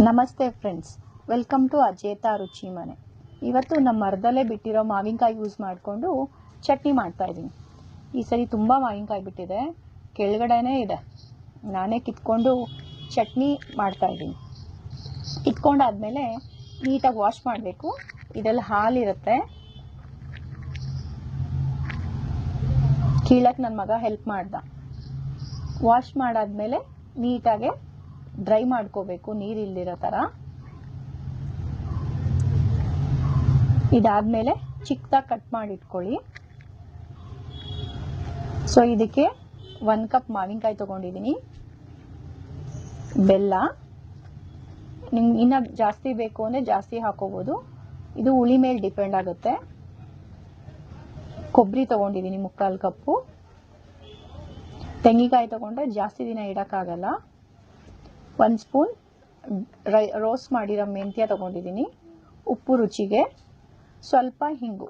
ನಮಸ್ತೆ friends, welcome to ಅಜೇತಾ ರುಚಿ ಮನೆ. ಇವತ್ತು ನಮ್ಮ ಮರದಲ್ಲೇ ಬಿಟ್ಟಿರೋ ಮಾವಿನಕಾಯಿ ಯೂಸ್ ಮಾಡಿಕೊಂಡು ಚಟ್ನಿ ಮಾಡ್ತಾ ಇದ್ದೀನಿ. ಈ ಸರಿ ತುಂಬ ಮಾವಿನಕಾಯಿ ಬಿಟ್ಟಿದೆ, ಕೆಳಗಡೆನೇ ಇದೆ. ನಾನೇ ಕಿತ್ಕೊಂಡು ಚಟ್ನಿ ಮಾಡ್ತಾ ಇದ್ದೀನಿ. ಕಿತ್ಕೊಂಡಾದ್ಮೇಲೆ ನೀಟಾಗಿ ವಾಶ್ ಮಾಡಬೇಕು. ಇದೆಲ್ಲ ಹಾಲಿರುತ್ತೆ. ಕೀಳಕ್ಕೆ ನನ್ನ ಮಗ ಹೆಲ್ಪ್ ಮಾಡ್ದ. ವಾಶ್ ಮಾಡಾದ್ಮೇಲೆ ನೀಟಾಗೆ ಡ್ರೈ ಮಾಡ್ಕೋಬೇಕು, ನೀರಿಲ್ದಿರೋ ಥರ. ಇದಾದ್ಮೇಲೆ ಚಿಕ್ಕದಾಗಿ ಕಟ್ ಮಾಡಿ ಇಟ್ಕೊಳ್ಳಿ. ಸೊ ಇದಕ್ಕೆ 1 ಕಪ್ ಮಾವಿನಕಾಯಿ ತಗೊಂಡಿದ್ದೀನಿ. ಬೆಲ್ಲ, ನಿಮ್ಗೆ ಇನ್ನೂ ಜಾಸ್ತಿ ಬೇಕು ಅಂದರೆ ಜಾಸ್ತಿ ಹಾಕೋಬೋದು, ಇದು ಹುಳಿ ಮೇಲೆ ಡಿಪೆಂಡ್ ಆಗುತ್ತೆ. ಕೊಬ್ಬರಿ ತಗೊಂಡಿದ್ದೀನಿ 3/4 ಕಪ್ಪು. ತೆಂಗಿನಕಾಯಿ ತಗೊಂಡ್ರೆ ಜಾಸ್ತಿ ದಿನ ಇಡೋಕ್ಕಾಗಲ್ಲ. 1 ಸ್ಪೂನ್ ರೋಸ್ಟ್ ಮಾಡಿರೋ ಮೆಂತ್ಯ ತಗೊಂಡಿದ್ದೀನಿ. ಉಪ್ಪು ರುಚಿಗೆ, ಸ್ವಲ್ಪ ಹಿಂಗು.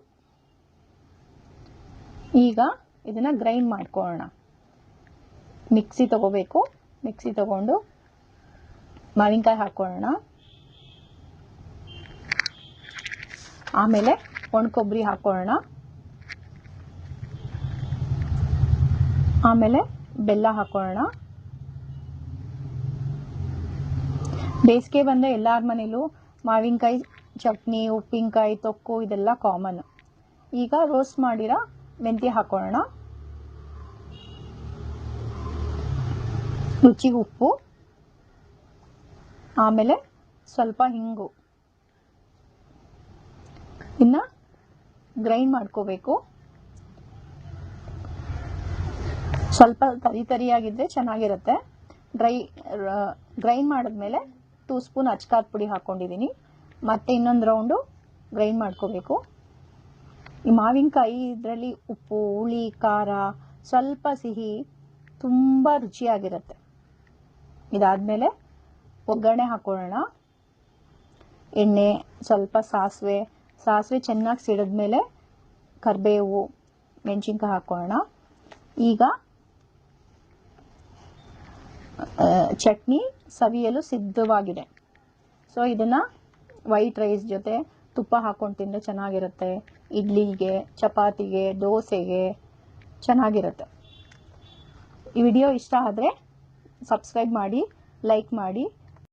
ಈಗ ಇದನ್ನು ಗ್ರೈಂಡ್ ಮಾಡ್ಕೊಳ್ಳೋಣ. ಮಿಕ್ಸಿ ತಗೋಬೇಕು. ಮಿಕ್ಸಿ ತಗೊಂಡು ಮಾವಿನಕಾಯಿ ಹಾಕ್ಕೊಳ್ಳೋಣ. ಆಮೇಲೆ ಒಣ ಕೊಬ್ಬರಿ ಹಾಕ್ಕೊಳ್ಳೋಣ. ಆಮೇಲೆ ಬೆಲ್ಲ ಹಾಕ್ಕೊಳ್ಳೋಣ. ಬೇಸಿಗೆ ಬಂದರೆ ಎಲ್ಲರ ಮನೇಲೂ ಮಾವಿನಕಾಯಿ ಚಟ್ನಿ, ಉಪ್ಪಿನಕಾಯಿ, ತೊಕ್ಕು ಇದೆಲ್ಲ ಕಾಮನ್. ಈಗ ರೋಸ್ಟ್ ಮಾಡಿರೋ ಮೆಂತ್ಯ ಹಾಕ್ಕೊಳ್ಳೋಣ. ರುಚಿಗೆ ಉಪ್ಪು, ಆಮೇಲೆ ಸ್ವಲ್ಪ ಹಿಂಗು. ಇನ್ನು ಗ್ರೈಂಡ್ ಮಾಡ್ಕೋಬೇಕು. ಸ್ವಲ್ಪ ತರಿಯಾಗಿದ್ದರೆ ಚೆನ್ನಾಗಿರುತ್ತೆ. ಗ್ರೈಂಡ್ ಮಾಡಿದ್ಮೇಲೆ 2 ಸ್ಪೂನ್ ಅಚ್ಕಾರದ ಪುಡಿ ಹಾಕ್ಕೊಂಡಿದ್ದೀನಿ. ಮತ್ತೆ ಇನ್ನೊಂದು ರೌಂಡು ಗ್ರೈಂಡ್ ಮಾಡ್ಕೋಬೇಕು. ಈ ಮಾವಿನಕಾಯಿ ಇದರಲ್ಲಿ ಉಪ್ಪು, ಹುಳಿ, ಖಾರ, ಸ್ವಲ್ಪ ಸಿಹಿ, ತುಂಬ ರುಚಿಯಾಗಿರುತ್ತೆ. ಇದಾದಮೇಲೆ ಒಗ್ಗರಣೆ ಹಾಕ್ಕೊಳ್ಳೋಣ. ಎಣ್ಣೆ, ಸ್ವಲ್ಪ ಸಾಸಿವೆ ಚೆನ್ನಾಗಿ ಸಿಡಿದ್ಮೇಲೆ ಕರಿಬೇವು, ಮೆಣಸಿನ್ಕಾಯಿ ಹಾಕ್ಕೊಳ್ಳೋಣ. ಈಗ ಚಟ್ನಿ ಸವಿಯಲು ಸಿದ್ಧವಾಗಿದೆ. ಸೊ ಇದನ್ನು ವೈಟ್ ರೈಸ್ ಜೊತೆ ತುಪ್ಪ ಹಾಕ್ಕೊಂಡು ತಿಂದರೆ ಚೆನ್ನಾಗಿರುತ್ತೆ. ಇಡ್ಲಿಗೆ, ಚಪಾತಿಗೆ, ದೋಸೆಗೆ ಚೆನ್ನಾಗಿರುತ್ತೆ. ಈ ವಿಡಿಯೋ ಇಷ್ಟ ಆದರೆ ಸಬ್ಸ್ಕ್ರೈಬ್ ಮಾಡಿ, ಲೈಕ್ ಮಾಡಿ.